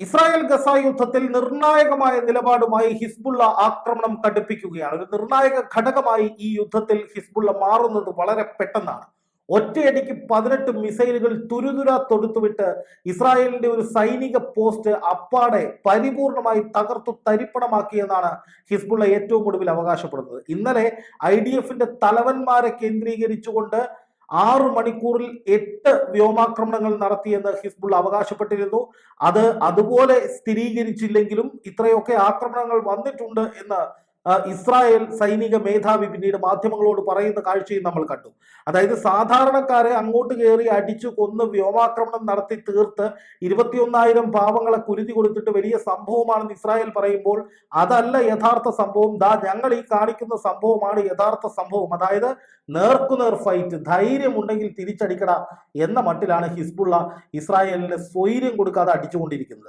Israel Gaza യുദ്ധത്തിൽ നിർണായകമായ നിലപാടുമായി Hezbollah ആക്രമണം കടുപ്പിക്കുകയാണ്. ഒരു നിർണായക ഘടകമായി ഈ യുദ്ധത്തിൽ ഹിസ്ബുള്ള മാറുന്നത് വളരെ പെട്ടെന്നാണ്. ഒറ്റയടിക്ക് 18 മിസൈലുകൾ തുരുതുര തൊടുത്തുവിട്ട് ഇസ്രായേലിന്റെ ഒരു സൈനിക പോസ്റ്റ് അപ്പാടെ പരിപൂർണമായി തകർത്തു തരിപ്പണമാക്കിയെന്നാണ് ഹിസ്ബുള്ള ഏറ്റവും ഒടുവിൽ അവകാശപ്പെടുന്നത്. ഇന്നലെ IDF തലവന്മാരെ കേന്ദ്രീകരിച്ചുകൊണ്ട് 6 മണിക്കൂറിൽ 8 വ്യോമാക്രമണങ്ങൾ നടത്തിയെന്ന് ഹിസ്ബുള്ള അവകാശപ്പെട്ടിരുന്നു. അത് അതുപോലെ സ്ഥിരീകരിച്ചില്ലെങ്കിലും ഇത്രയൊക്കെ ആക്രമണങ്ങൾ വന്നിട്ടുണ്ട് എന്ന് ഇസ്രായേൽ സൈനിക മേധാവി പിന്നീട് മാധ്യമങ്ങളോട് പറയുന്ന കാഴ്ചയും നമ്മൾ കണ്ടു. അതായത് സാധാരണക്കാരെ അങ്ങോട്ട് കയറി അടിച്ചു കൊന്ന് വ്യോമാക്രമണം നടത്തി തീർത്ത് 21,000 പാവങ്ങളെ കുരുതി കൊടുത്തിട്ട് വലിയ സംഭവമാണെന്ന് ഇസ്രായേൽ പറയുമ്പോൾ അതല്ല യഥാർത്ഥ സംഭവം. ഞങ്ങൾ ഈ കാണിക്കുന്ന സംഭവമാണ് യഥാർത്ഥ സംഭവം. അതായത് നേർക്കുനേർ ഫൈറ്റ്, ധൈര്യമുണ്ടെങ്കിൽ തിരിച്ചടിക്കട എന്ന മട്ടിലാണ് ഹിസ്ബുള്ള ഇസ്രായേലിന് സ്വൈര്യം കൊടുക്കാതെ അടിച്ചുകൊണ്ടിരിക്കുന്നത്.